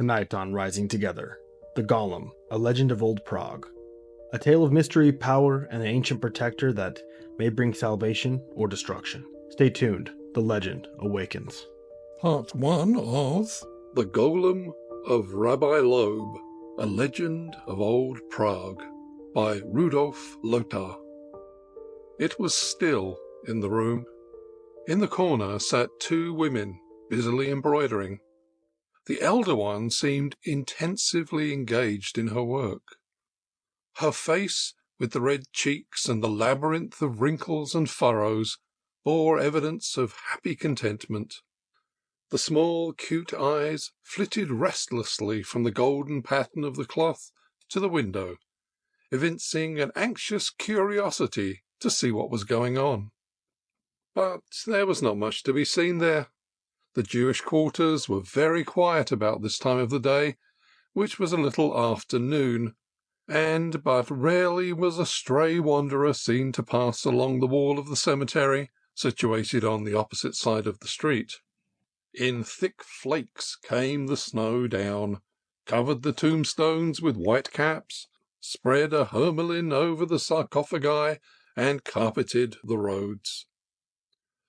Tonight on Rising Together, the Golem, a legend of old Prague. A tale of mystery, power, and an ancient protector that may bring salvation or destruction. Stay tuned, the legend awakens. Part 1 of The Golem of Rabbi Loeb, a legend of old Prague, by Rudolf Lothar. It was still in the room. In the corner sat two women, busily embroidering. The elder one seemed intensively engaged in her work. Her face, with the red cheeks and the labyrinth of wrinkles and furrows, bore evidence of happy contentment. The small, cute eyes flitted restlessly from the golden pattern of the cloth to the window, evincing an anxious curiosity to see what was going on. But there was not much to be seen there. The Jewish quarters were very quiet about this time of the day, which was a little after noon, and but rarely was a stray wanderer seen to pass along the wall of the cemetery, situated on the opposite side of the street. In thick flakes came the snow down, covered the tombstones with white caps, spread a hermelin over the sarcophagi, and carpeted the roads.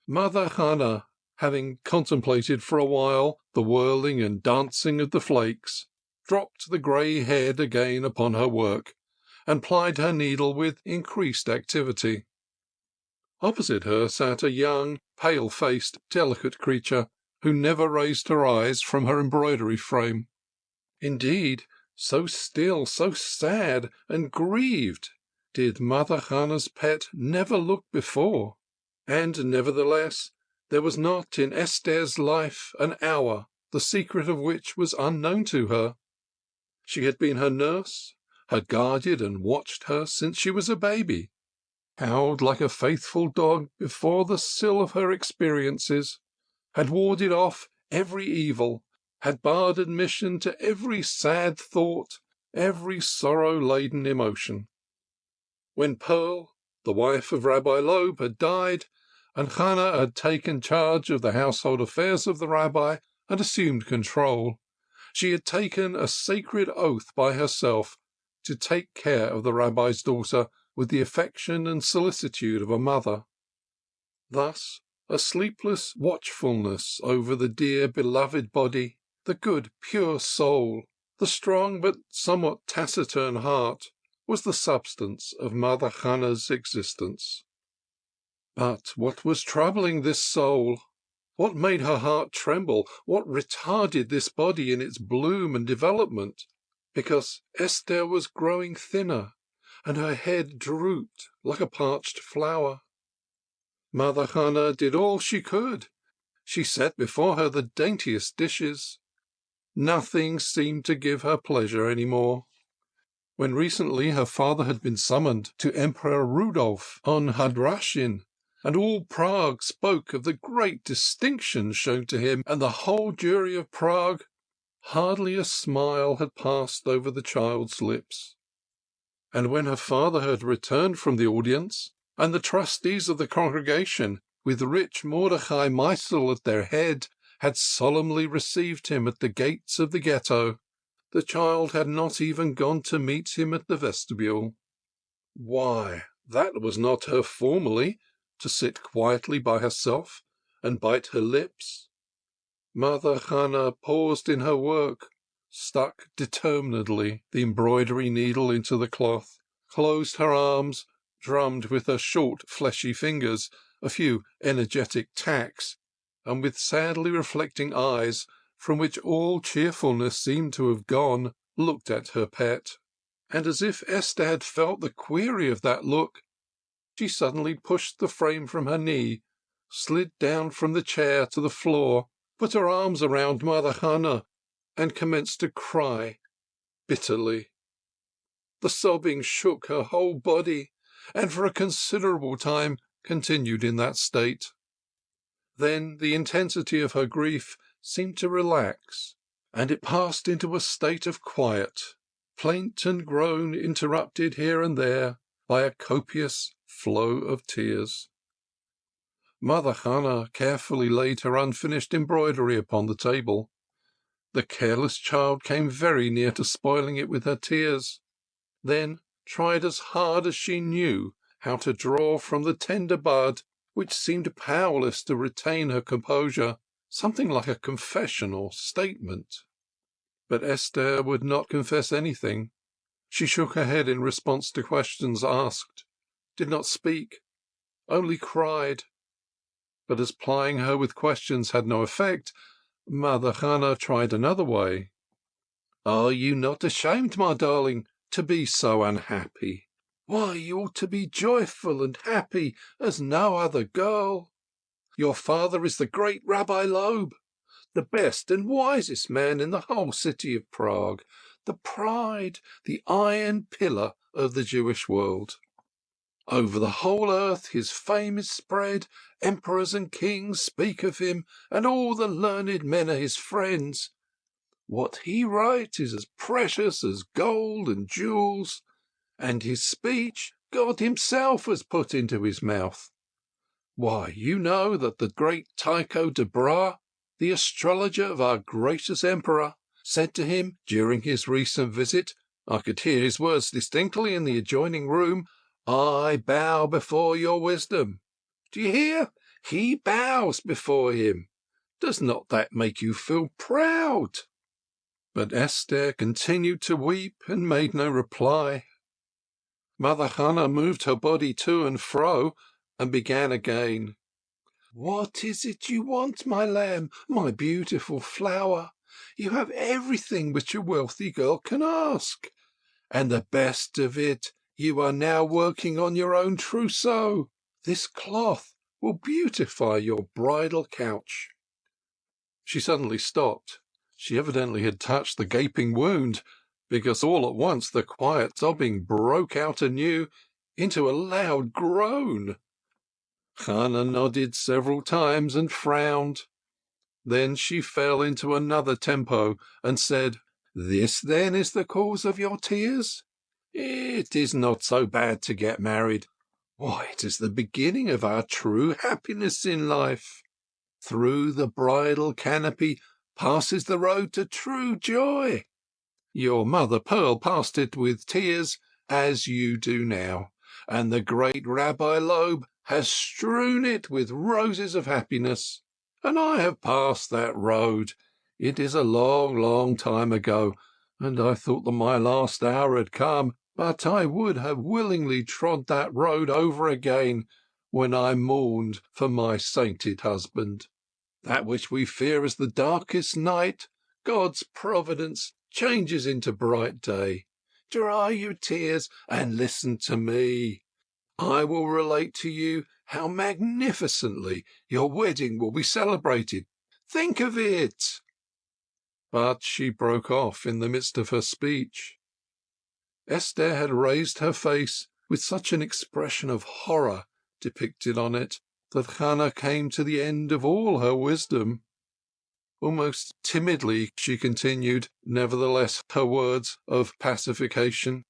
Mother Hannah, having contemplated for a while the whirling and dancing of the flakes, dropped the grey head again upon her work, and plied her needle with increased activity. Opposite her sat a young, pale-faced, delicate creature, who never raised her eyes from her embroidery frame. Indeed, so still, so sad and grieved did Mother Hannah's pet never look before, and nevertheless there was not in Esther's life an hour the secret of which was unknown to her. She had been her nurse, had guarded and watched her since she was a baby, howled like a faithful dog before the sill of her experiences, had warded off every evil, had barred admission to every sad thought, every sorrow-laden emotion. When Pearl, the wife of Rabbi Loeb, had died, and Hannah had taken charge of the household affairs of the rabbi and assumed control, she had taken a sacred oath by herself to take care of the rabbi's daughter with the affection and solicitude of a mother. Thus, a sleepless watchfulness over the dear beloved body, the good pure soul, the strong but somewhat taciturn heart, was the substance of Mother Hannah's existence. But what was troubling this soul? What made her heart tremble? What retarded this body in its bloom and development? Because Esther was growing thinner, and her head drooped like a parched flower. Mother Hannah did all she could. She set before her the daintiest dishes. Nothing seemed to give her pleasure any more. When recently her father had been summoned to Emperor Rudolf on Hadrashin, and all Prague spoke of the great distinction shown to him and the whole jury of Prague, hardly a smile had passed over the child's lips. And when her father had returned from the audience, and the trustees of the congregation, with rich Mordecai Meisel at their head, had solemnly received him at the gates of the ghetto, the child had not even gone to meet him at the vestibule. Why, that was not her formerly, to sit quietly by herself and bite her lips. Mother Hannah paused in her work, stuck determinedly the embroidery needle into the cloth, closed her arms, drummed with her short fleshy fingers a few energetic tacks, and with sadly reflecting eyes, from which all cheerfulness seemed to have gone, looked at her pet. And as if Esther had felt the query of that look, she suddenly pushed the frame from her knee, slid down from the chair to the floor, put her arms around Mother Hannah, and commenced to cry bitterly. The sobbing shook her whole body, and for a considerable time continued in that state. Then the intensity of her grief seemed to relax, and it passed into a state of quiet, plaint and groan interrupted here and there by a copious flow of tears. Mother Hannah carefully laid her unfinished embroidery upon the table. The careless child came very near to spoiling it with her tears, then tried as hard as she knew how to draw from the tender bud, which seemed powerless to retain her composure, something like a confession or statement. But Esther would not confess anything. She shook her head in response to questions asked, did not speak, only cried. But as plying her with questions had no effect, Mother Hannah tried another way. Are you not ashamed, my darling, to be so unhappy? Why, you ought to be joyful and happy as no other girl. Your father is the great Rabbi Loeb, the best and wisest man in the whole city of Prague, the pride, the iron pillar of the Jewish world. Over the whole earth his fame is spread, emperors and kings speak of him, and all the learned men are his friends. What he writes is as precious as gold and jewels, and his speech God himself has put into his mouth. Why, you know that the great Tycho de Brahe, the astrologer of our gracious emperor, said to him during his recent visit, I could hear his words distinctly in the adjoining room, I bow before your wisdom. Do you hear? He bows before him. Does not that make you feel proud? But Esther continued to weep and made no reply. Mother Hannah moved her body to and fro and began again. What is it you want, my lamb, my beautiful flower? You have everything which a wealthy girl can ask. And the best of it, you are now working on your own trousseau. This cloth will beautify your bridal couch. She suddenly stopped. She evidently had touched the gaping wound, because all at once the quiet sobbing broke out anew into a loud groan. Hannah nodded several times and frowned. Then she fell into another tempo and said, This then is the cause of your tears? It is not so bad to get married. Why, it is the beginning of our true happiness in life. Through the bridal canopy passes the road to true joy. Your mother Pearl passed it with tears, as you do now, and the great Rabbi Loeb has strewn it with roses of happiness. And I have passed that road. It is a long, long time ago, and I thought that my last hour had come, but I would have willingly trod that road over again when I mourned for my sainted husband. That which we fear as the darkest night, God's providence changes into bright day. Dry your tears and listen to me. I will relate to you how magnificently your wedding will be celebrated. Think of it! But she broke off in the midst of her speech. Esther had raised her face with such an expression of horror depicted on it that Hannah came to the end of all her wisdom. Almost timidly she continued, nevertheless, her words of pacification.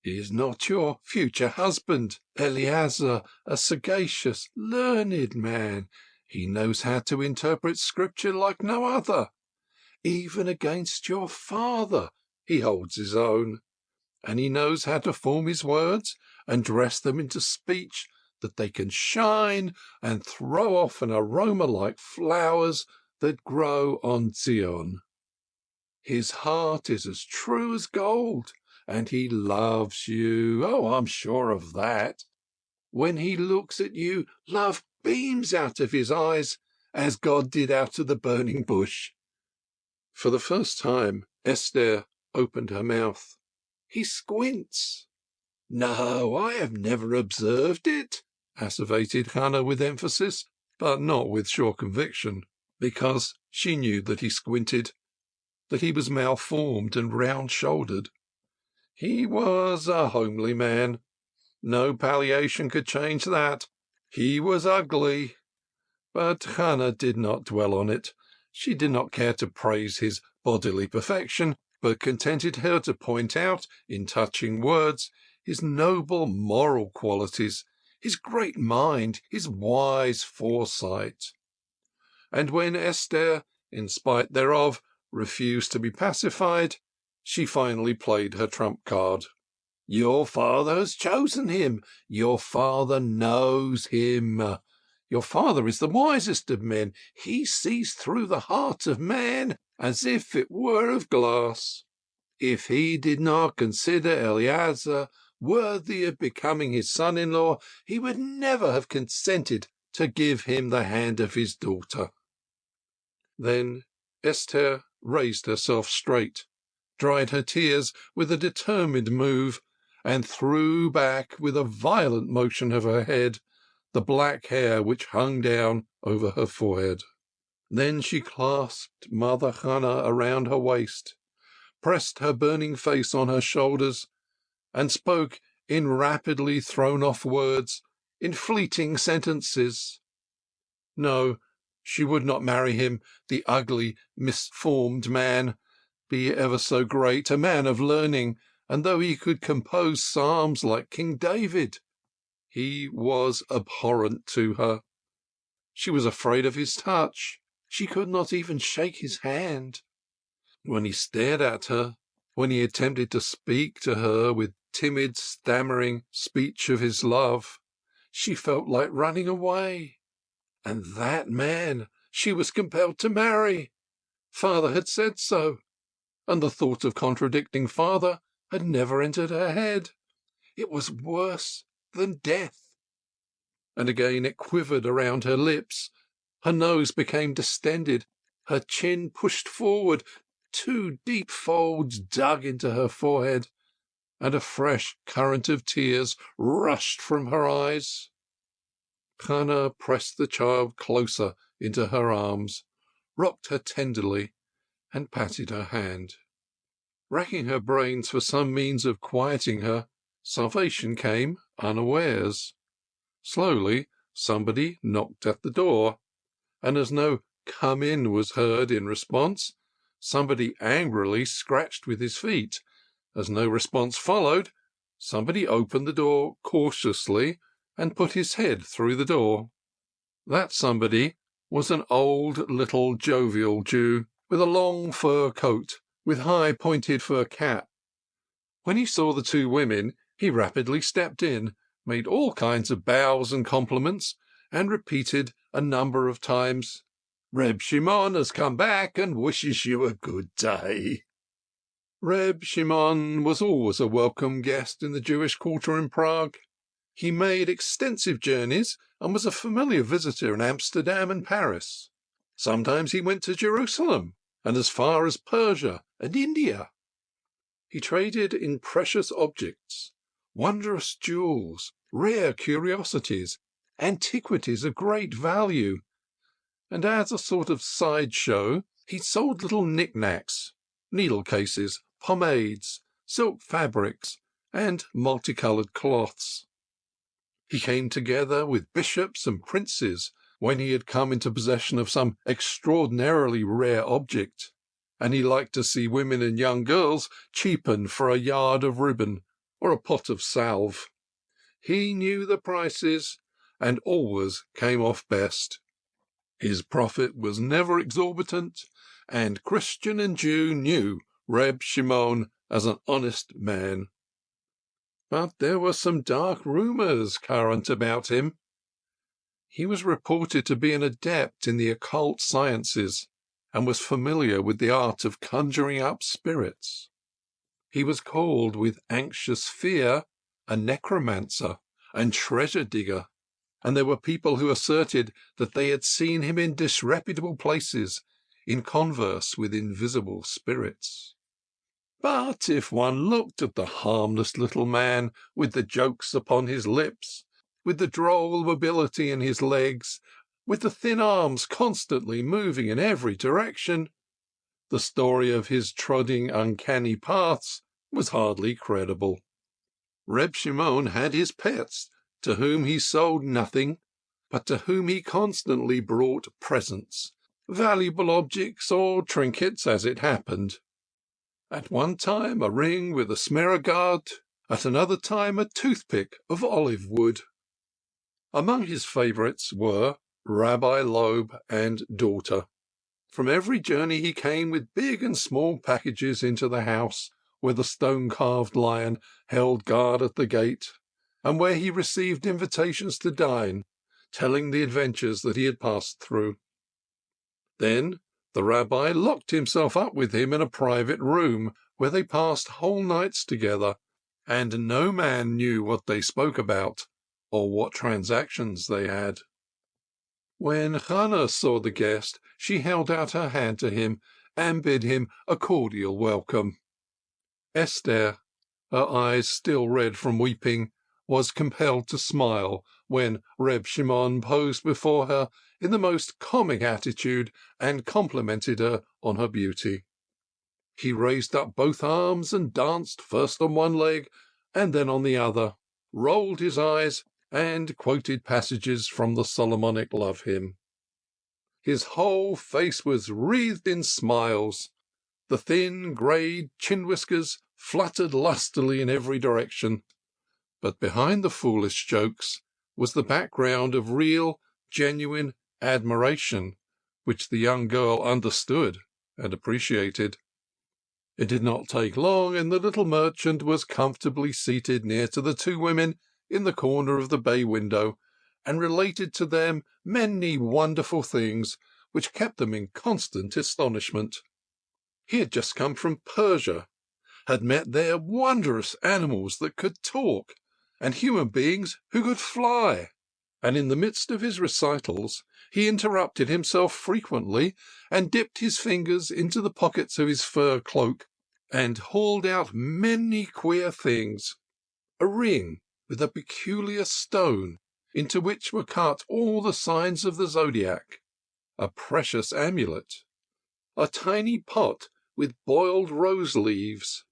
Is not your future husband, Eleazar, a sagacious, learned man? He knows how to interpret Scripture like no other. Even against your father he holds his own, and he knows how to form his words and dress them into speech that they can shine and throw off an aroma like flowers that grow on Zion. His heart is as true as gold, and he loves you. Oh, I'm sure of that. When he looks at you, love beams out of his eyes, as God did out of the burning bush. For the first time, Esther opened her mouth. He squints. No, I have never observed it, asseverated Hannah with emphasis, but not with sure conviction, because she knew that he squinted, that he was malformed and round-shouldered. He was a homely man. No palliation could change that. He was ugly. But Hannah did not dwell on it. She did not care to praise his bodily perfection, but contented her to point out, in touching words, his noble moral qualities, his great mind, his wise foresight. And when Esther, in spite thereof, refused to be pacified, she finally played her trump card. Your father has chosen him. Your father knows him. Your father is the wisest of men. He sees through the heart of man as if it were of glass. If he did not consider Eleazar worthy of becoming his son-in-law, he would never have consented to give him the hand of his daughter. Then Esther raised herself straight, dried her tears with a determined move, and threw back with a violent motion of her head the black hair which hung down over her forehead. Then she clasped Mother Hannah around her waist, pressed her burning face on her shoulders, and spoke in rapidly thrown-off words, in fleeting sentences. No, she would not marry him, the ugly, misformed man, be he ever so great, a man of learning, and though he could compose psalms like King David, he was abhorrent to her. She was afraid of his touch. She could not even shake his hand. When he stared at her, when he attempted to speak to her with timid, stammering speech of his love, she felt like running away. And that man she was compelled to marry. Father had said so, and the thought of contradicting father had never entered her head. It was worse than death. And again it quivered around her lips. Her nose became distended, her chin pushed forward, 2 deep folds dug into her forehead, and a fresh current of tears rushed from her eyes. Hannah pressed the child closer into her arms, rocked her tenderly, and patted her hand. Racking her brains for some means of quieting her, salvation came unawares. Slowly somebody knocked at the door, and as no "come in" was heard in response, somebody angrily scratched with his feet. As no response followed, somebody opened the door cautiously and put his head through the door. That somebody was an old, little, jovial Jew, with a long fur coat, with high pointed fur cap. When he saw the 2 women, he rapidly stepped in, made all kinds of bows and compliments, and repeated a number of times, "Reb Shimon has come back and wishes you a good day." Reb Shimon was always a welcome guest in the Jewish quarter in Prague. He made extensive journeys and was a familiar visitor in Amsterdam and Paris. Sometimes he went to Jerusalem and as far as Persia and India. He traded in precious objects, wondrous jewels, rare curiosities, antiquities of great value, and as a sort of sideshow he sold little knickknacks, needle cases, pomades, silk fabrics, and multicoloured cloths. He came together with bishops and princes when he had come into possession of some extraordinarily rare object, and he liked to see women and young girls cheapen for a yard of ribbon or a pot of salve. He knew the prices and always came off best. His profit was never exorbitant, and Christian and Jew knew Reb Shimon as an honest man. But there were some dark rumours current about him. He was reported to be an adept in the occult sciences, and was familiar with the art of conjuring up spirits. He was called with anxious fear a necromancer and treasure digger, and there were people who asserted that they had seen him in disreputable places, in converse with invisible spirits. But if one looked at the harmless little man, with the jokes upon his lips, with the droll mobility in his legs, with the thin arms constantly moving in every direction, the story of his trotting uncanny paths was hardly credible. Reb Shimon had his pets, to whom he sold nothing, but to whom he constantly brought presents, valuable objects or trinkets as it happened. At one time a ring with a smaragd, at another time a toothpick of olive wood. Among his favourites were Rabbi Loeb and daughter. From every journey he came with big and small packages into the house where the stone-carved lion held guard at the gate, and where he received invitations to dine, telling the adventures that he had passed through. Then the rabbi locked himself up with him in a private room, where they passed whole nights together, and no man knew what they spoke about, or what transactions they had. When Hannah saw the guest, she held out her hand to him, and bid him a cordial welcome. Esther, her eyes still red from weeping, was compelled to smile when Reb Shimon posed before her in the most comic attitude and complimented her on her beauty. He raised up both arms and danced first on one leg and then on the other, rolled his eyes, and quoted passages from the Solomonic love hymn. His whole face was wreathed in smiles. The thin, grey chin whiskers fluttered lustily in every direction. But behind the foolish jokes was the background of real, genuine admiration, which the young girl understood and appreciated. It did not take long, and the little merchant was comfortably seated near to the two women in the corner of the bay window, and related to them many wonderful things which kept them in constant astonishment. He had just come from Persia, had met there wondrous animals that could talk, and human beings who could fly, and in the midst of his recitals he interrupted himself frequently and dipped his fingers into the pockets of his fur cloak and hauled out many queer things: a ring with a peculiar stone into which were cut all the signs of the zodiac, a precious amulet, a tiny pot with boiled rose leaves,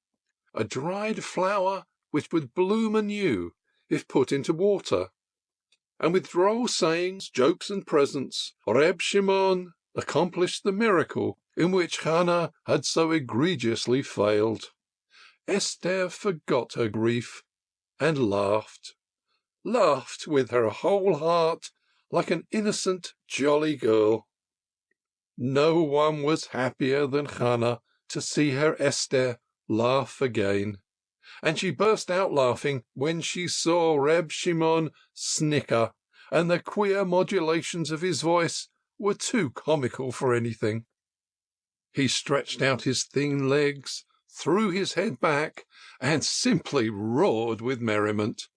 a dried flower which would bloom anew if put into water, and with droll sayings, jokes, and presents, Reb Shimon accomplished the miracle in which Hannah had so egregiously failed. Esther forgot her grief and laughed with her whole heart like an innocent, jolly girl. No one was happier than Hannah to see her Esther laugh again, and she burst out laughing when she saw Reb Shimon snicker, and the queer modulations of his voice were too comical for anything. He stretched out his thin legs, threw his head back, and simply roared with merriment.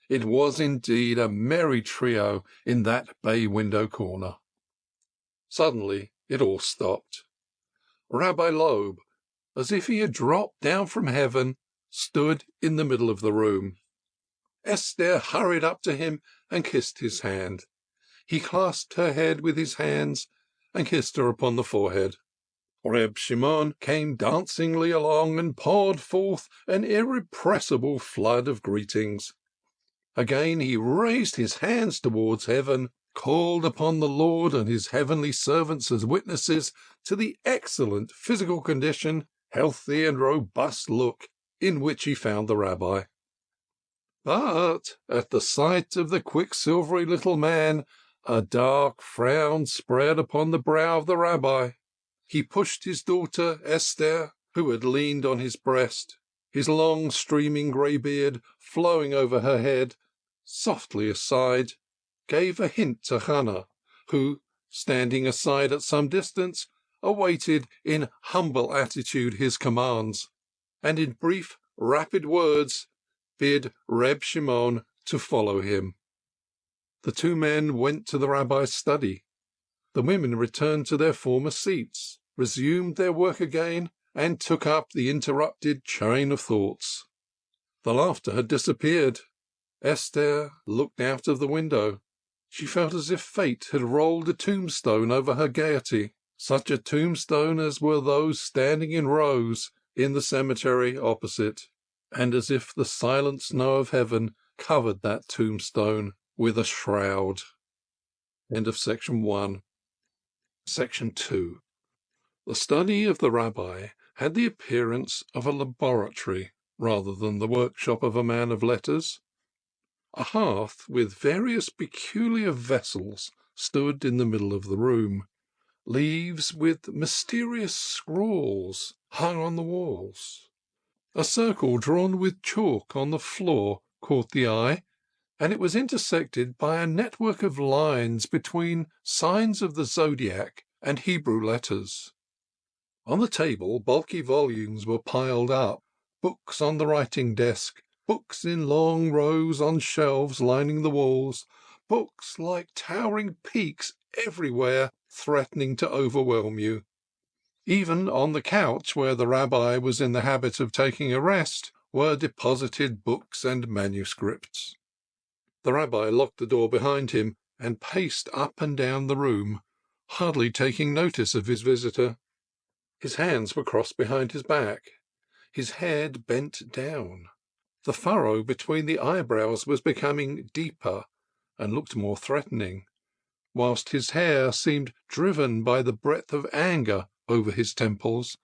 It was indeed a merry trio in that bay window corner. Suddenly it all stopped. Rabbi Loeb, as if he had dropped down from heaven, stood in the middle of the room. Esther hurried up to him and kissed his hand. He clasped her head with his hands and kissed her upon the forehead. Reb Shimon came dancingly along and poured forth an irrepressible flood of greetings. Again he raised his hands towards heaven, called upon the Lord and his heavenly servants as witnesses to the excellent physical condition, healthy and robust look in which he found the rabbi. But at the sight of the quicksilvery little man, a dark frown spread upon the brow of the rabbi. He pushed his daughter Esther, who had leaned on his breast, his long streaming grey beard flowing over her head, softly aside, gave a hint to Hannah, who, standing aside at some distance, awaited in humble attitude his commands, and in brief, rapid words bid Reb Shimon to follow him. The two men went to the rabbi's study. The women returned to their former seats, resumed their work again, and took up the interrupted chain of thoughts. The laughter had disappeared. Esther looked out of the window. She felt as if fate had rolled a tombstone over her gaiety, such a tombstone as were those standing in rows in the cemetery opposite, and as if the silent snow of heaven covered that tombstone with a shroud. End of section 1. Section 2. The study of the rabbi had the appearance of a laboratory rather than the workshop of a man of letters. A hearth with various peculiar vessels stood in the middle of the room, leaves with mysterious scrawls hung on the walls. A circle drawn with chalk on the floor caught the eye, and it was intersected by a network of lines between signs of the zodiac and Hebrew letters. On the table, bulky volumes were piled up, books on the writing desk, books in long rows on shelves lining the walls, books like towering peaks everywhere, threatening to overwhelm you. Even on the couch where the rabbi was in the habit of taking a rest were deposited books and manuscripts. The rabbi locked the door behind him and paced up and down the room, hardly taking notice of his visitor. His hands were crossed behind his back, his head bent down. The furrow between the eyebrows was becoming deeper and looked more threatening, whilst his hair seemed driven by the breath of anger over his temples,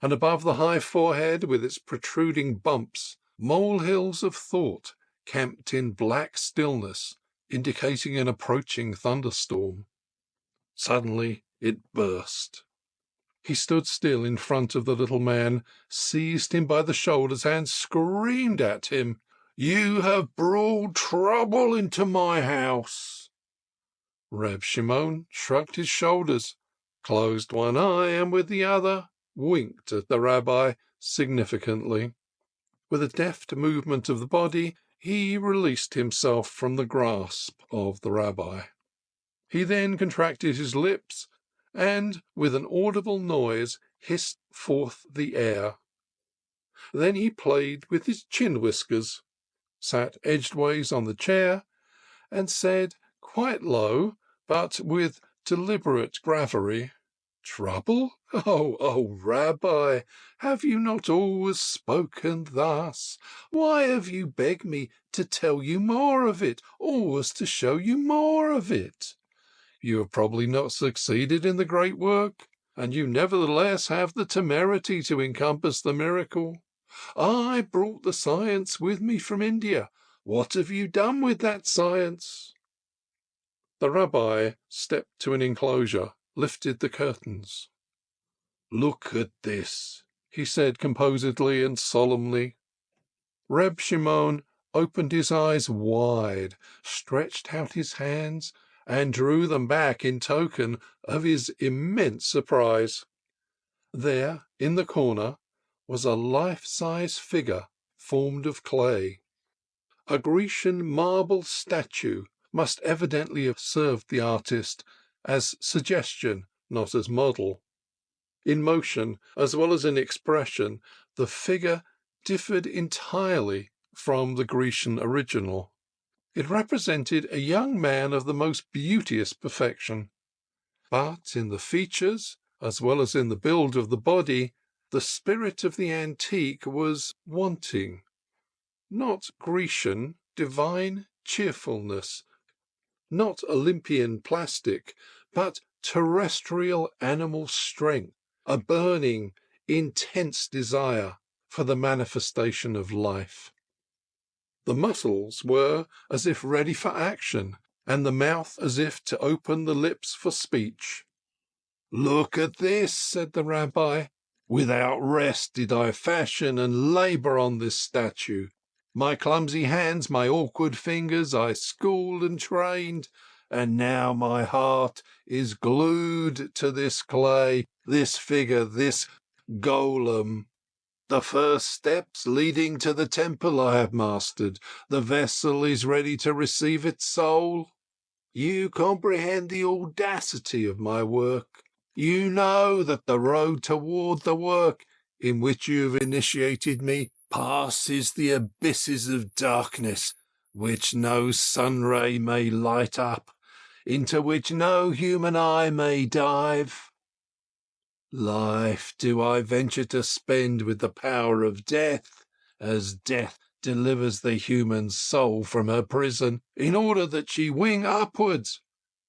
and above the high forehead with its protruding bumps, molehills of thought camped in black stillness, indicating an approaching thunderstorm. Suddenly it burst. He stood still in front of the little man, seized him by the shoulders, and screamed at him, "You have brought trouble into my house." Reb Shimon shrugged his shoulders, closed one eye, and with the other winked at the rabbi significantly. With a deft movement of the body, he released himself from the grasp of the rabbi. He then contracted his lips and, with an audible noise, hissed forth the air. Then he played with his chin whiskers, sat edgeways on the chair, and said, quite low, but with deliberate bravery, "Trouble? Oh, Rabbi, have you not always spoken thus? Why have you begged me to tell you more of it, always to show you more of it? You have probably not succeeded in the great work, and you nevertheless have the temerity to encompass the miracle. I brought the science with me from India. What have you done with that science?" The rabbi stepped to an enclosure, lifted the curtains. "Look at this," he said composedly and solemnly. Reb Shimon opened his eyes wide, stretched out his hands, and drew them back in token of his immense surprise. There, in the corner, was a life-size figure formed of clay. A Grecian marble statue must evidently have served the artist as suggestion, not as model. In motion, as well as in expression, the figure differed entirely from the Grecian original. It represented a young man of the most beauteous perfection, but in the features, as well as in the build of the body, the spirit of the antique was wanting. Not Grecian, divine cheerfulness, not Olympian plastic, but terrestrial animal strength, a burning, intense desire for the manifestation of life. The muscles were as if ready for action, and the mouth as if to open the lips for speech. "Look at this," said the rabbi. "Without rest did I fashion and labor on this statue. My clumsy hands, my awkward fingers, I schooled and trained, and now my heart is glued to this clay, this figure, this golem. The first steps leading to the temple I have mastered. The vessel is ready to receive its soul. You comprehend the audacity of my work. You know that the road toward the work in which you have initiated me passes the abysses of darkness which no sun ray may light up, into which no human eye may dive. Life do I venture to spend with the power of death, as death delivers the human soul from her prison, in order that she wing upwards,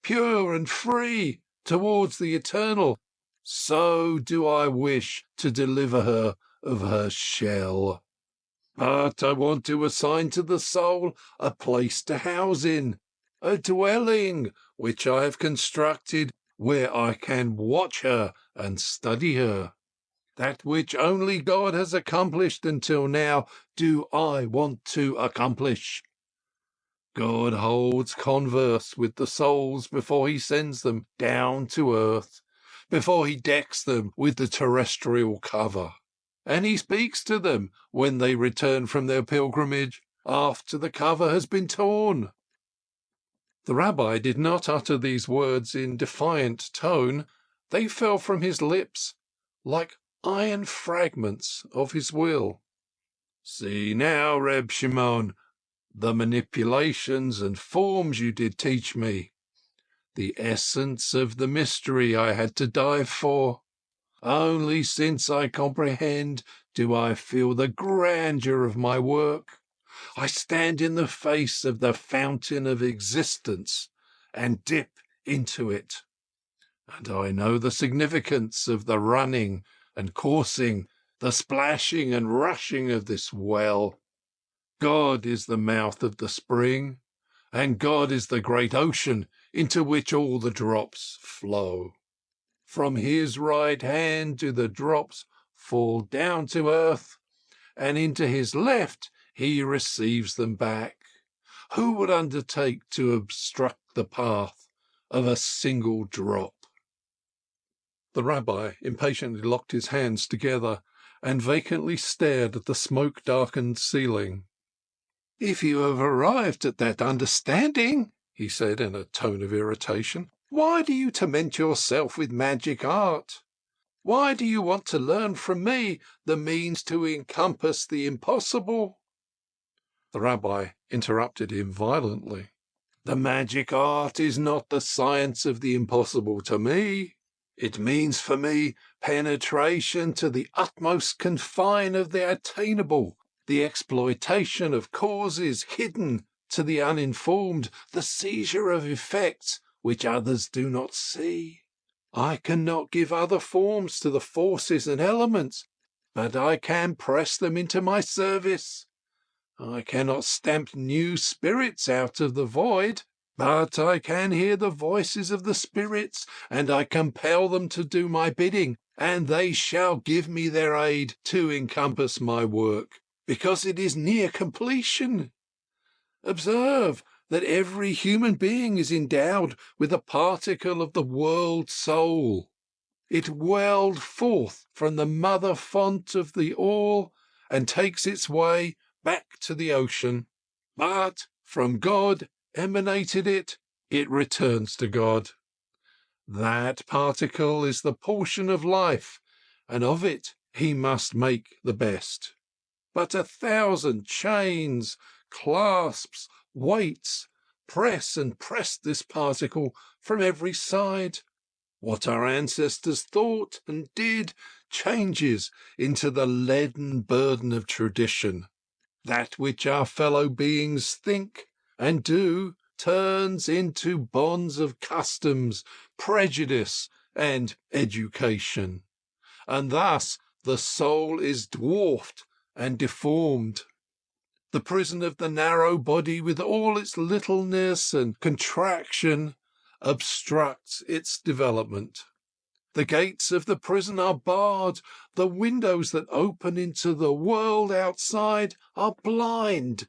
pure and free, towards the eternal. So do I wish to deliver her of her shell. But I want to assign to the soul a place to house in, a dwelling which I have constructed where I can watch her and study her. That which only God has accomplished until now, do I want to accomplish. God holds converse with the souls before he sends them down to earth, before he decks them with the terrestrial cover. And he speaks to them when they return from their pilgrimage, after the cover has been torn. The rabbi did not utter these words in defiant tone. They fell from his lips like iron fragments of his will. See now, Reb Shimon, the manipulations and forms you did teach me, the essence of the mystery I had to dive for. Only since I comprehend do I feel the grandeur of my work. I stand in the face of the fountain of existence and dip into it. And I know the significance of the running and coursing, the splashing and rushing of this well. God is the mouth of the spring, and God is the great ocean into which all the drops flow. From his right hand do the drops fall down to earth, and into his left he receives them back. Who would undertake to obstruct the path of a single drop? The rabbi impatiently locked his hands together and vacantly stared at the smoke-darkened ceiling. "If you have arrived at that understanding," he said in a tone of irritation, "why do you torment yourself with magic art? Why do you want to learn from me the means to encompass the impossible?" The rabbi interrupted him violently. "The magic art is not the science of the impossible to me. It means for me penetration to the utmost confine of the attainable, the exploitation of causes hidden to the uninformed, the seizure of effects which others do not see. I cannot give other forms to the forces and elements, but I can press them into my service. I cannot stamp new spirits out of the void, but I can hear the voices of the spirits, and I compel them to do my bidding, and they shall give me their aid to encompass my work, because it is near completion. Observe that every human being is endowed with a particle of the world soul. It welled forth from the mother font of the all, and takes its way back to the ocean. But from God emanated it, it returns to God. That particle is the portion of life, and of it he must make the best. But 1,000 chains, clasps, weights, press and press this particle from every side. What our ancestors thought and did changes into the leaden burden of tradition. That which our fellow beings think and do turns into bonds of customs, prejudice, and education. And thus the soul is dwarfed and deformed. The prison of the narrow body, with all its littleness and contraction, obstructs its development. The gates of the prison are barred. The windows that open into the world outside are blind.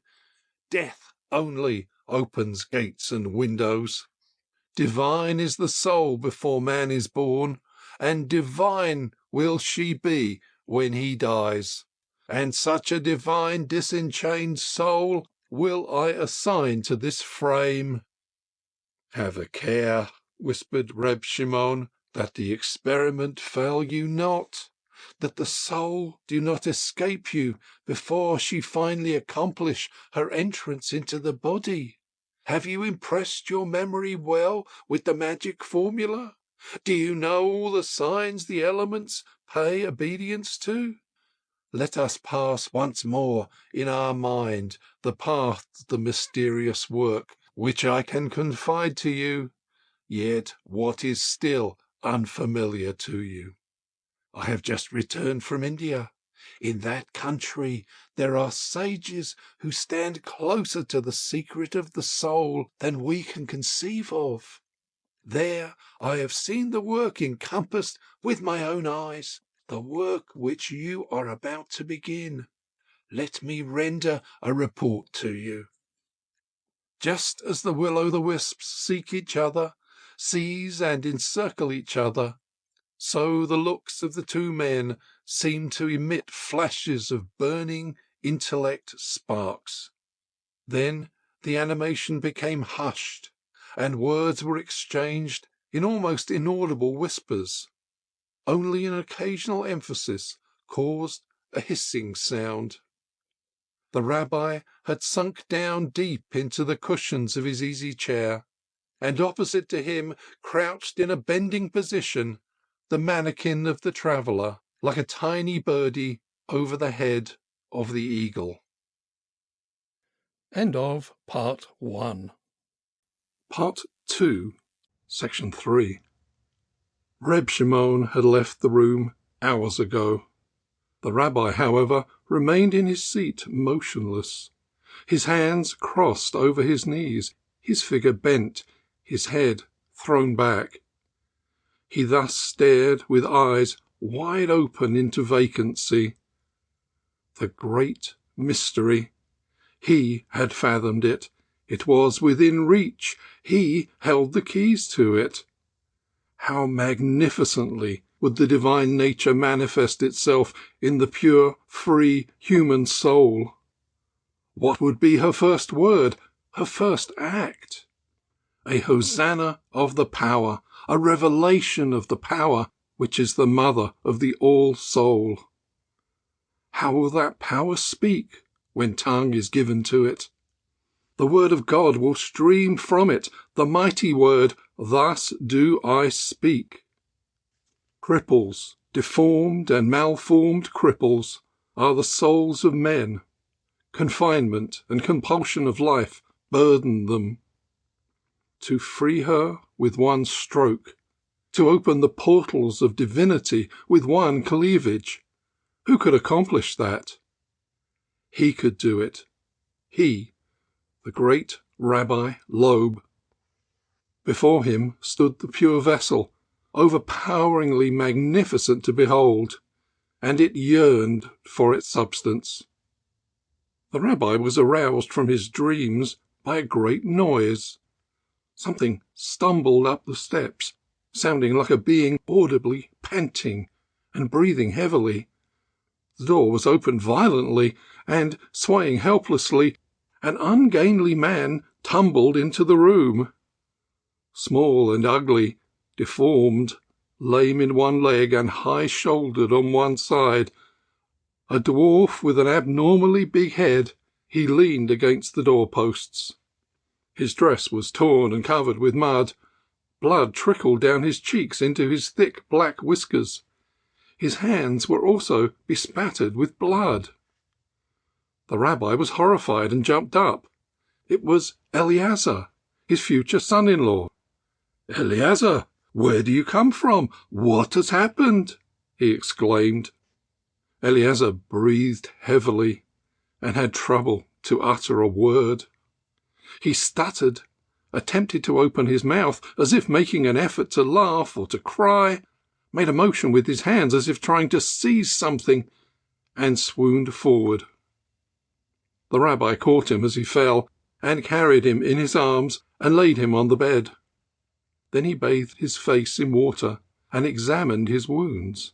Death only opens gates and windows. Divine is the soul before man is born, and divine will she be when he dies. And such a divine disenchained soul will I assign to this frame." "Have a care," whispered Reb Shimon, "that the experiment fail you not, that the soul do not escape you before she finally accomplish her entrance into the body. Have you impressed your memory well with the magic formula? Do you know all the signs the elements pay obedience to? Let us pass once more in our mind the path of the mysterious work, which I can confide to you, yet what is still unfamiliar to you. I have just returned from India. In that country there are sages who stand closer to the secret of the soul than we can conceive of. There I have seen the work encompassed with my own eyes, the work which you are about to begin. Let me render a report to you. Just as the will-o'-the-wisps seek each other, seize and encircle each other, so the looks of the two men seemed to emit flashes of burning intellect sparks. Then the animation became hushed, and words were exchanged in almost inaudible whispers. Only an occasional emphasis caused a hissing sound. The rabbi had sunk down deep into the cushions of his easy chair, and opposite to him, crouched in a bending position, the mannequin of the traveller, like a tiny birdie over the head of the eagle. End of Part 1. Part 2, Section 3. Reb Shimon had left the room hours ago. The rabbi, however, remained in his seat motionless, his hands crossed over his knees, his figure bent, his head thrown back. He thus stared with eyes wide open into vacancy. The great mystery. He had fathomed it. It was within reach. He held the keys to it. How magnificently would the divine nature manifest itself in the pure, free human soul? What would be her first word, her first act? A hosanna of the power, a revelation of the power which is the mother of the all-soul. How will that power speak when tongue is given to it? The word of God will stream from it, the mighty word, "Thus do I speak." Cripples, deformed and malformed cripples, are the souls of men. Confinement and compulsion of life burden them. To free her with one stroke, to open the portals of divinity with one cleavage, who could accomplish that? He could do it. He, the great Rabbi Loeb. Before him stood the pure vessel, overpoweringly magnificent to behold, and it yearned for its substance. The rabbi was aroused from his dreams by a great noise. Something stumbled up the steps, sounding like a being audibly panting and breathing heavily. The door was opened violently, and, swaying helplessly, an ungainly man tumbled into the room. Small and ugly, deformed, lame in one leg and high-shouldered on one side, a dwarf with an abnormally big head, he leaned against the doorposts. His dress was torn and covered with mud. Blood trickled down his cheeks into his thick black whiskers. His hands were also bespattered with blood. The rabbi was horrified and jumped up. It was Eleazar, his future son-in-law. "Eleazar, where do you come from? What has happened?" he exclaimed. Eleazar breathed heavily and had trouble to utter a word. He stuttered, attempted to open his mouth as if making an effort to laugh or to cry, made a motion with his hands as if trying to seize something, and swooned forward. The rabbi caught him as he fell and carried him in his arms and laid him on the bed. Then he bathed his face in water and examined his wounds.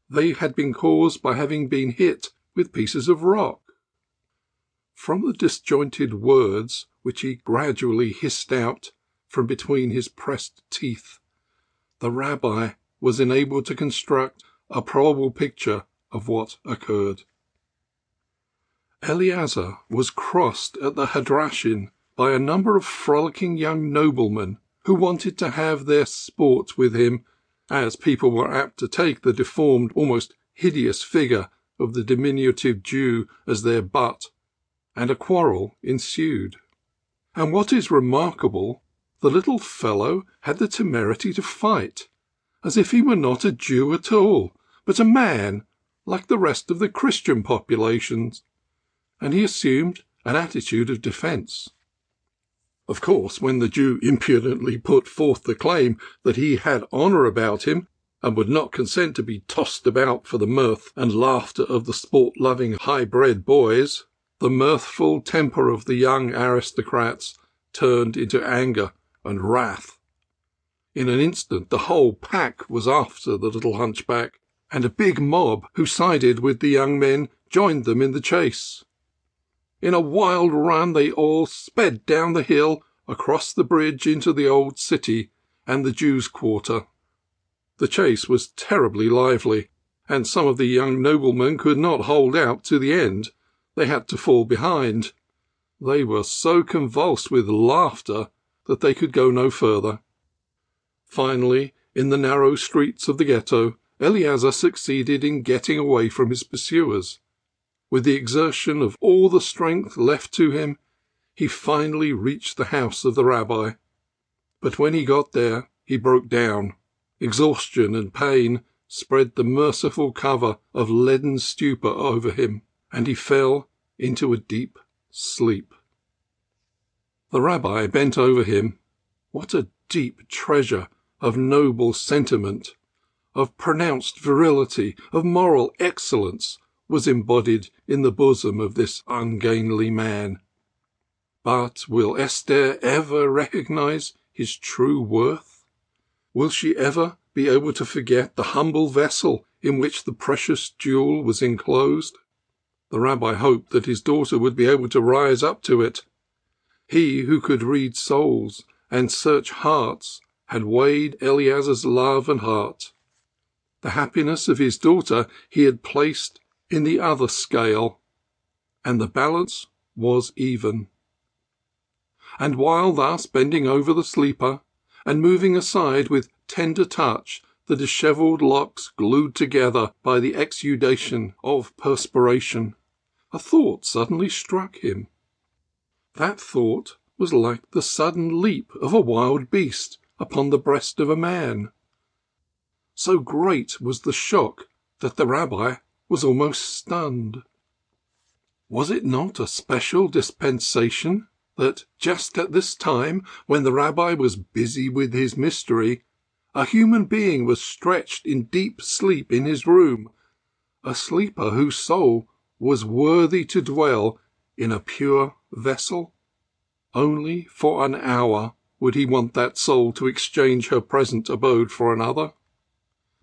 They had been caused by having been hit with pieces of rock. From the disjointed words which he gradually hissed out from between his pressed teeth, the rabbi was enabled to construct a probable picture of what occurred. Eleazar was crossed at the Hadrashin by a number of frolicking young noblemen who wanted to have their sport with him, as people were apt to take the deformed, almost hideous figure of the diminutive Jew as their butt, and a quarrel ensued. And what is remarkable, the little fellow had the temerity to fight, as if he were not a Jew at all, but a man, like the rest of the Christian populations, and he assumed an attitude of defence. Of course, when the Jew impudently put forth the claim that he had honour about him, and would not consent to be tossed about for the mirth and laughter of the sport-loving high-bred boys, the mirthful temper of the young aristocrats turned into anger and wrath. In an instant the whole pack was after the little hunchback, and a big mob who sided with the young men joined them in the chase. In a wild run they all sped down the hill, across the bridge into the old city and the Jews' quarter. The chase was terribly lively, and some of the young noblemen could not hold out to the end. They had to fall behind. They were so convulsed with laughter that they could go no further. Finally, in the narrow streets of the ghetto, Eleazar succeeded in getting away from his pursuers. With the exertion of all the strength left to him, he finally reached the house of the rabbi. But when he got there, he broke down. Exhaustion and pain spread the merciful cover of leaden stupor over him, and he fell into a deep sleep. The rabbi bent over him. What a deep treasure of noble sentiment, of pronounced virility, of moral excellence was embodied in the bosom of this ungainly man. But will Esther ever recognize his true worth? Will she ever be able to forget the humble vessel in which the precious jewel was enclosed? The rabbi hoped that his daughter would be able to rise up to it. He who could read souls and search hearts had weighed Eleazar's love and heart. The happiness of his daughter he had placed in the other scale, and the balance was even. And while thus bending over the sleeper, and moving aside with tender touch the dishevelled locks glued together by the exudation of perspiration, a thought suddenly struck him. That thought was like the sudden leap of a wild beast upon the breast of a man. So great was the shock that the rabbi was almost stunned. Was it not a special dispensation that just at this time, when the rabbi was busy with his mystery, a human being was stretched in deep sleep in his room, a sleeper whose soul was worthy to dwell in a pure vessel? Only for an hour would he want that soul to exchange her present abode for another.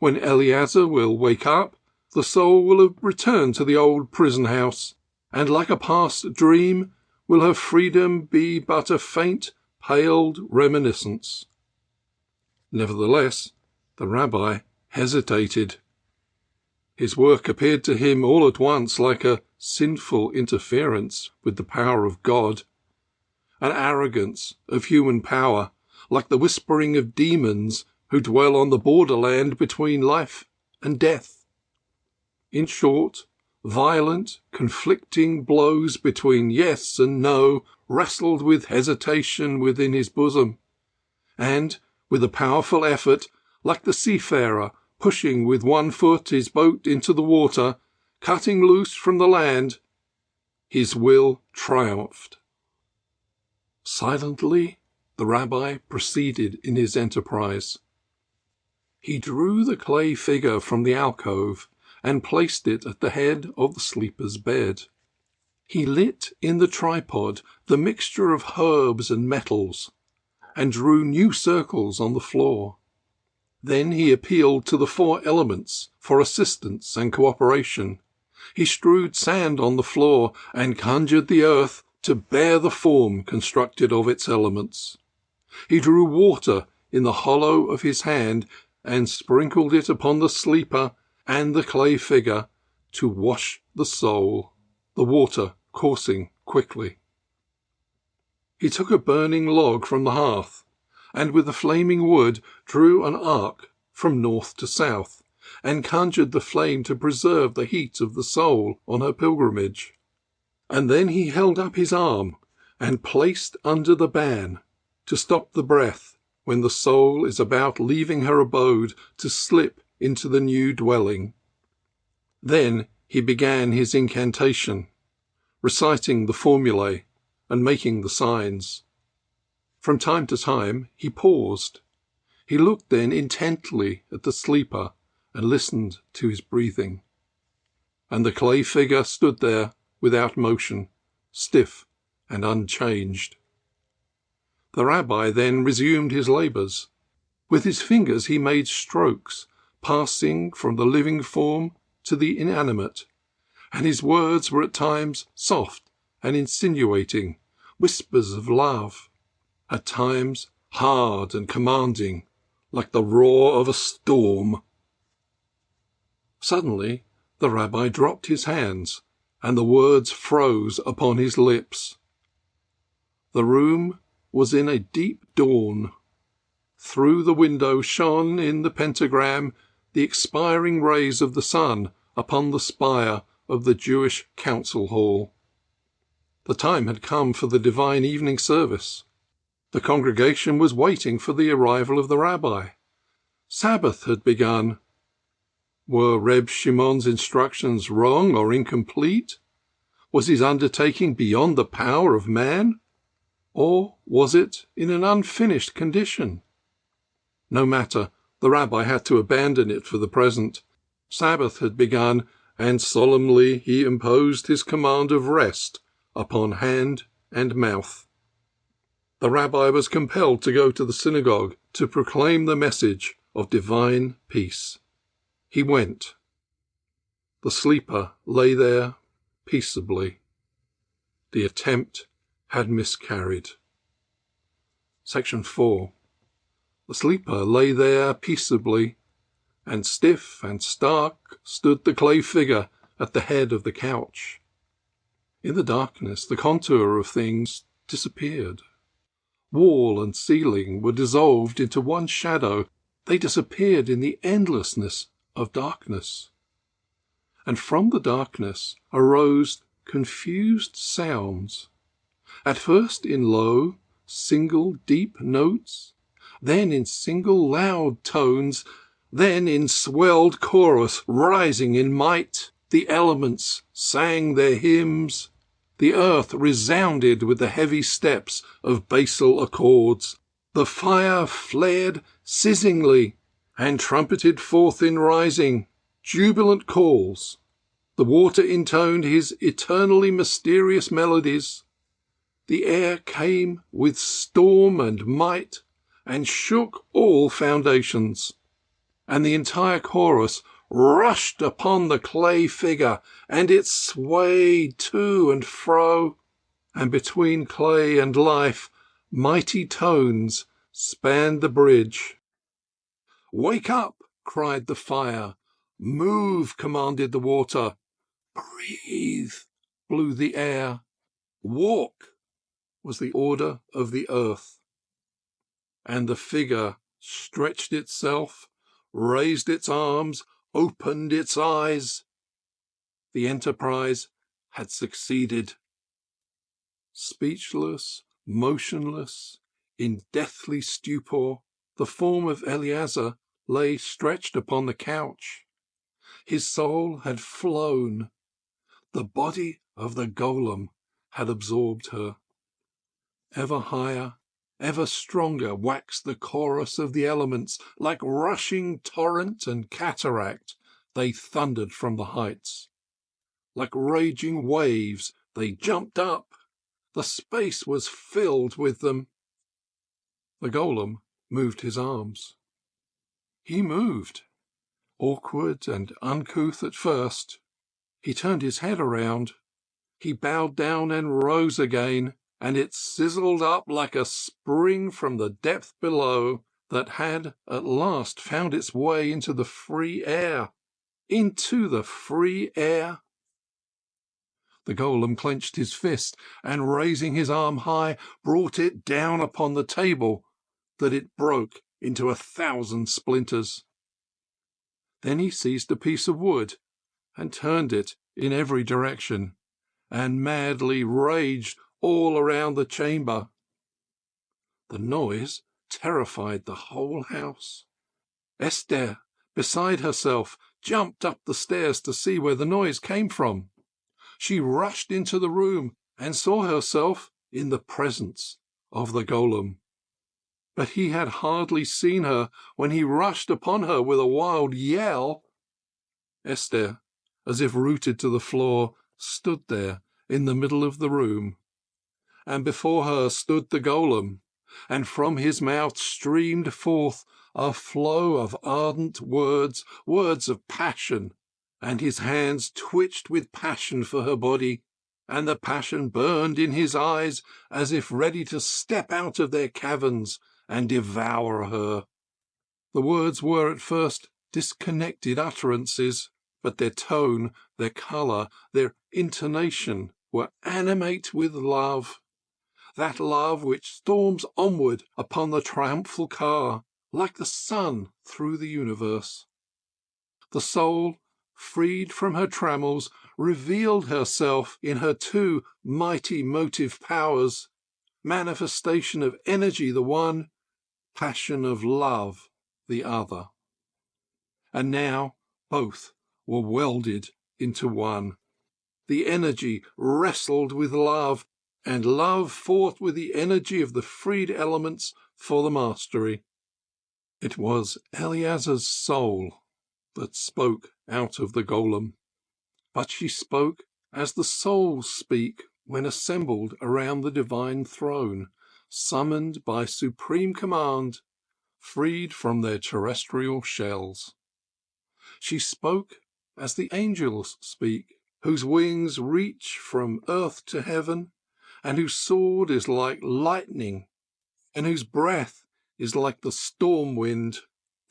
When Eleazar will wake up, the soul will have returned to the old prison house, and like a past dream, will her freedom be but a faint, paled reminiscence. Nevertheless, the rabbi hesitated. His work appeared to him all at once like a sinful interference with the power of God, an arrogance of human power, like the whispering of demons who dwell on the borderland between life and death. In short, violent, conflicting blows between yes and no wrestled with hesitation within his bosom, and, with a powerful effort, like the seafarer pushing with one foot his boat into the water, cutting loose from the land, his will triumphed. Silently, the rabbi proceeded in his enterprise. He drew the clay figure from the alcove and placed it at the head of the sleeper's bed. He lit in the tripod the mixture of herbs and metals, and drew new circles on the floor. Then he appealed to the 4 elements for assistance and cooperation. He strewed sand on the floor and conjured the earth to bear the form constructed of its elements. He drew water in the hollow of his hand and sprinkled it upon the sleeper and the clay figure to wash the soul, the water coursing quickly. He took a burning log from the hearth, and with the flaming wood drew an arc from north to south, and conjured the flame to preserve the heat of the soul on her pilgrimage. And then he held up his arm, and placed under the ban, to stop the breath when the soul is about leaving her abode to slip into the new dwelling. Then he began his incantation, reciting the formulae and making the signs. From time to time he paused. He looked then intently at the sleeper and listened to his breathing. And the clay figure stood there without motion, stiff and unchanged. The rabbi then resumed his labours. With his fingers he made strokes, passing from the living form to the inanimate, and his words were at times soft and insinuating, whispers of love, at times hard and commanding, like the roar of a storm. Suddenly the rabbi dropped his hands, and the words froze upon his lips. The room was in a deep dawn. Through the window shone in the pentagram the expiring rays of the sun upon the spire of the Jewish council hall. The time had come for the divine evening service. The congregation was waiting for the arrival of the rabbi. Sabbath had begun. Were Reb Shimon's instructions wrong or incomplete? Was his undertaking beyond the power of man? Or was it in an unfinished condition? No matter, the rabbi had to abandon it for the present. Sabbath had begun, and solemnly he imposed his command of rest upon hand and mouth. The rabbi was compelled to go to the synagogue to proclaim the message of divine peace. He went. The sleeper lay there peaceably. The attempt had miscarried. Section 4. The sleeper lay there peaceably, and stiff and stark stood the clay figure at the head of the couch. In the darkness the contour of things disappeared. Wall and ceiling were dissolved into one shadow. They disappeared in the endlessness of darkness. And from the darkness arose confused sounds, at first in low, single deep notes, then in single loud tones, then in swelled chorus rising in might. The elements sang their hymns. The earth resounded with the heavy steps of basal accords. The fire flared sizzingly and trumpeted forth in rising, jubilant calls. The water intoned his eternally mysterious melodies. The air came with storm and might, and shook all foundations. And the entire chorus rushed upon the clay figure, and it swayed to and fro, and between clay and life mighty tones spanned the bridge. "Wake up!" cried the fire. "Move!" commanded the water. "Breathe!" blew the air. "Walk!" was the order of the earth. And the figure stretched itself, raised its arms, opened its eyes. The enterprise had succeeded. Speechless, motionless, in deathly stupor, the form of Eleazar lay stretched upon the couch. His soul had flown. The body of the golem had absorbed her. Ever higher, ever stronger waxed the chorus of the elements. Like rushing torrent and cataract, they thundered from the heights. Like raging waves, they jumped up. The space was filled with them. The golem moved his arms. He moved, awkward and uncouth at first. He turned his head around. He bowed down and rose again, and it sizzled up like a spring from the depth below that had at last found its way into the free air. Into the free air. The golem clenched his fist, and raising his arm high, brought it down upon the table, that it broke into 1,000 splinters. Then he seized a piece of wood, and turned it in every direction, and madly raged all around the chamber. The noise terrified the whole house. Esther, beside herself, jumped up the stairs to see where the noise came from. She rushed into the room and saw herself in the presence of the golem. but he had hardly seen her when he rushed upon her with a wild yell. Esther, as if rooted to the floor, stood there in the middle of the room, and before her stood the golem, and from his mouth streamed forth a flow of ardent words, words of passion, and his hands twitched with passion for her body, and the passion burned in his eyes as if ready to step out of their caverns and devour her. The words were at first disconnected utterances, but their tone, their colour, their intonation were animate with love, that love which storms onward upon the triumphal car, like the sun through the universe. The soul, freed from her trammels, revealed herself in her two mighty motive powers, manifestation of energy the one, passion of love the other. And now both were welded into one. The energy wrestled with love, and love fought with the energy of the freed elements for the mastery. It was Eleazar's soul that spoke out of the golem, but she spoke as the souls speak when assembled around the divine throne, summoned by supreme command, freed from their terrestrial shells. She spoke as the angels speak, whose wings reach from earth to heaven, and whose sword is like lightning, and whose breath is like the storm wind.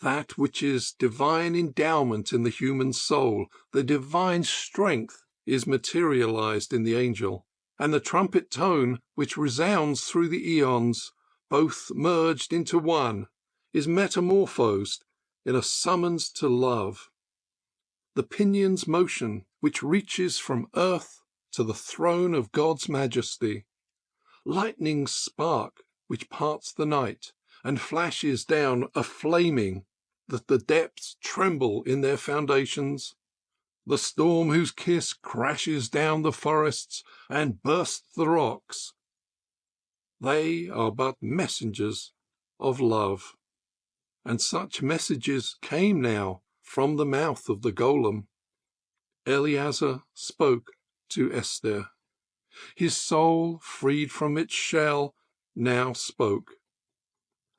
That which is divine endowment in the human soul, the divine strength, is materialized in the angel, and the trumpet tone which resounds through the eons, both merged into one, is metamorphosed in a summons to love. The pinion's motion, which reaches from earth to the throne of God's majesty, lightning's spark which parts the night and flashes down a flaming, that the depths tremble in their foundations, the storm whose kiss crashes down the forests and bursts the rocks. They are but messengers of love, and such messages came now from the mouth of the golem. Eleazar spoke to Esther. His soul, freed from its shell, now spoke.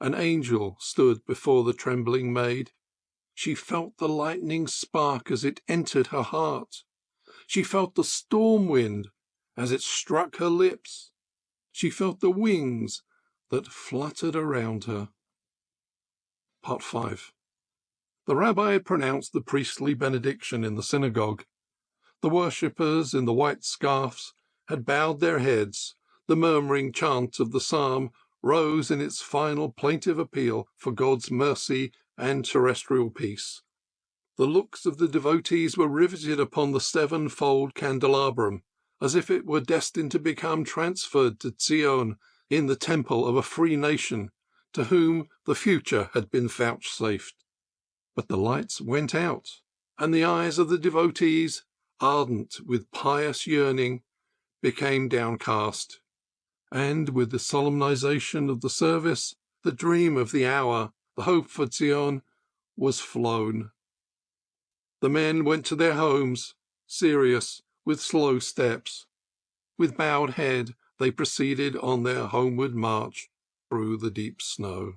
An angel stood before the trembling maid. She felt the lightning spark as it entered her heart. She felt the storm wind as it struck her lips. She felt the wings that fluttered around her. Part 5. The rabbi had pronounced the priestly benediction in the synagogue. The worshippers in the white scarfs had bowed their heads. The murmuring chant of the psalm rose in its final plaintive appeal for God's mercy and terrestrial peace. The looks of the devotees were riveted upon the sevenfold candelabrum, as if it were destined to become transferred to Zion in the temple of a free nation, to whom the future had been vouchsafed. But the lights went out, and the eyes of the devotees, ardent with pious yearning, became downcast, and with the solemnization of the service, the dream of the hour, the hope for Zion, was flown. The men went to their homes, serious, with slow steps. With bowed head they proceeded on their homeward march through the deep snow.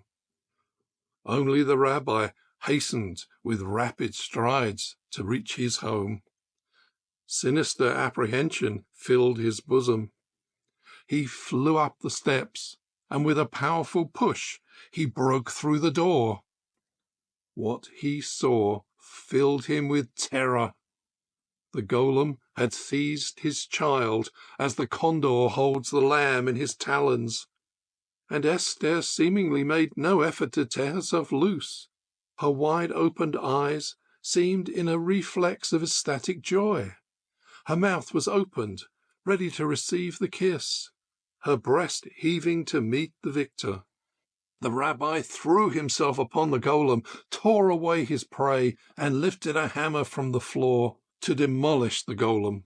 Only the rabbi hastened with rapid strides to reach his home. Sinister apprehension filled his bosom. He flew up the steps, and with a powerful push he broke through the door. What he saw filled him with terror. The golem had seized his child as the condor holds the lamb in his talons, and Esther seemingly made no effort to tear herself loose. Her wide-opened eyes seemed in a reflex of ecstatic joy. Her mouth was opened, ready to receive the kiss, her breast heaving to meet the victor. The rabbi threw himself upon the golem, tore away his prey, and lifted a hammer from the floor to demolish the golem.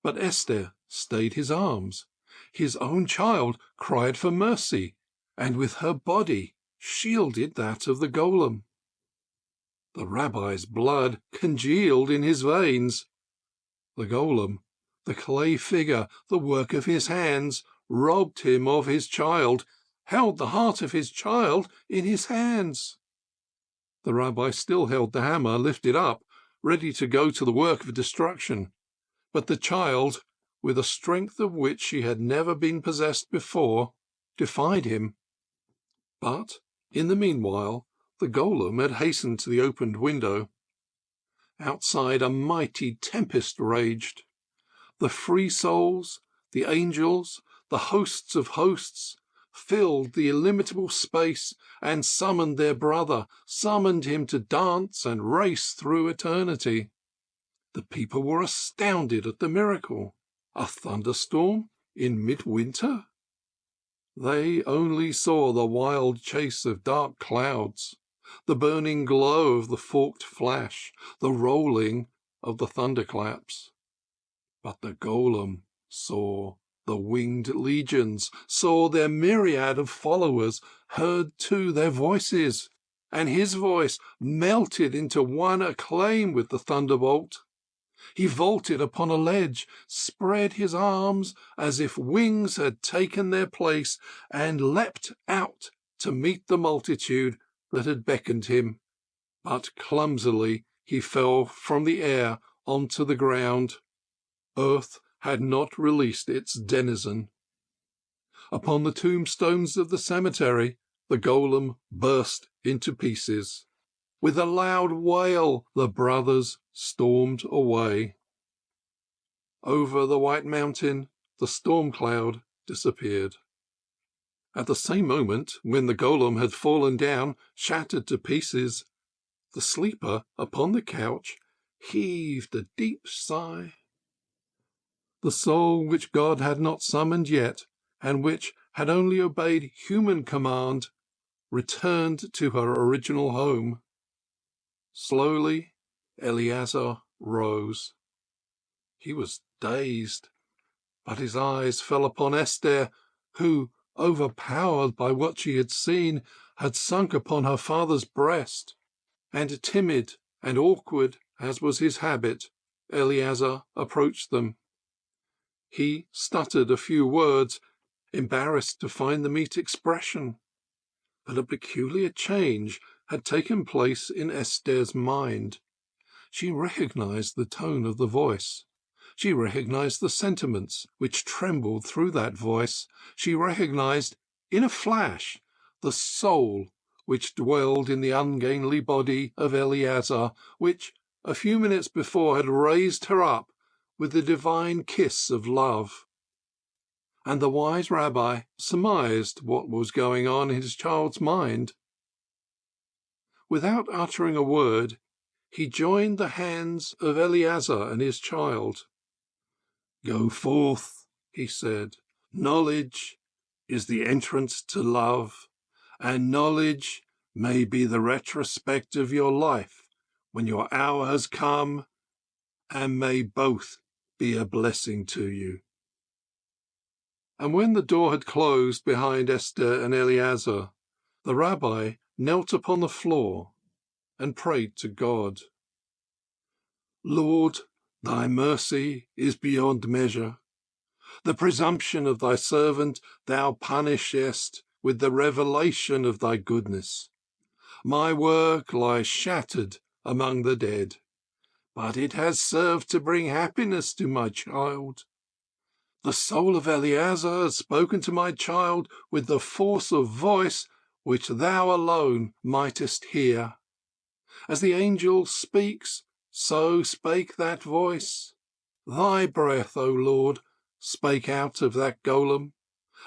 But Esther stayed his arms. His own child cried for mercy, and with her body shielded that of the golem. The rabbi's blood congealed in his veins. The golem, the clay figure, the work of his hands, robbed him of his child, held the heart of his child in his hands. The rabbi still held the hammer lifted up, ready to go to the work of destruction. But the child, with a strength of which she had never been possessed before, defied him. But, in the meanwhile, the golem had hastened to the opened window. Outside a mighty tempest raged. The free souls, the angels, the hosts of hosts, filled the illimitable space and summoned their brother, summoned him to dance and race through eternity. The people were astounded at the miracle. A thunderstorm in midwinter? They only saw the wild chase of dark clouds, the burning glow of the forked flash, the rolling of the thunderclaps. But the golem saw the winged legions, saw their myriad of followers, heard too their voices, and his voice melted into one acclaim with the thunderbolt. He vaulted upon a ledge, spread his arms as if wings had taken their place, and leapt out to meet the multitude that had beckoned him. But clumsily he fell from the air onto the ground. Earth had not released its denizen. Upon the tombstones of the cemetery, the golem burst into pieces. With a loud wail, the brothers stormed away. Over the white mountain, the storm cloud disappeared. At the same moment, when the golem had fallen down, shattered to pieces, the sleeper upon the couch heaved a deep sigh. The soul which God had not summoned yet, and which had only obeyed human command, returned to her original home. Slowly, Eleazar rose. He was dazed, but his eyes fell upon Esther, who, overpowered by what she had seen, had sunk upon her father's breast. And timid and awkward as was his habit, Eleazar approached them. He stuttered a few words, embarrassed to find the meet expression. But a peculiar change had taken place in Esther's mind. She recognized the tone of the voice. She recognized the sentiments which trembled through that voice. She recognized, in a flash, the soul which dwelled in the ungainly body of Eleazar, which a few minutes before had raised her up with the divine kiss of love. And the wise rabbi surmised what was going on in his child's mind. Without uttering a word, he joined the hands of Eleazar and his child. "Go forth," he said. "Knowledge is the entrance to love, and knowledge may be the retrospect of your life when your hour has come, and may both be a blessing to you." And when the door had closed behind Esther and Eleazar, the rabbi knelt upon the floor and prayed to God. "Lord, thy mercy is beyond measure. The presumption of thy servant thou punishest with the revelation of thy goodness. My work lies shattered among the dead, but it has served to bring happiness to my child. The soul of Eleazar has spoken to my child with the force of voice which thou alone mightest hear. As the angel speaks, so spake that voice. Thy breath, O Lord, spake out of that golem,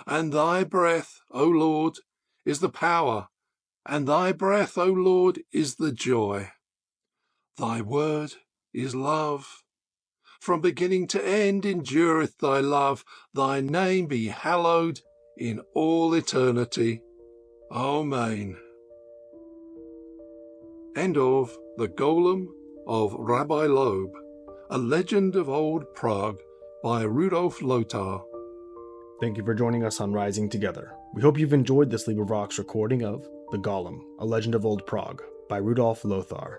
and thy breath, O Lord, is the power, and thy breath, O Lord, is the joy. Thy word is love. From beginning to end endureth thy love. Thy name be hallowed in all eternity. Amen." End of The Golem of Rabbi Loeb, a legend of old Prague by Rudolf Lothar. Thank you for joining us on Rising Together. We hope you've enjoyed this LibriVox recording of The Golem, A Legend of Old Prague by Rudolf Lothar.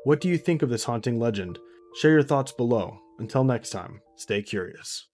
What do you think of this haunting legend? Share your thoughts below. Until next time, stay curious.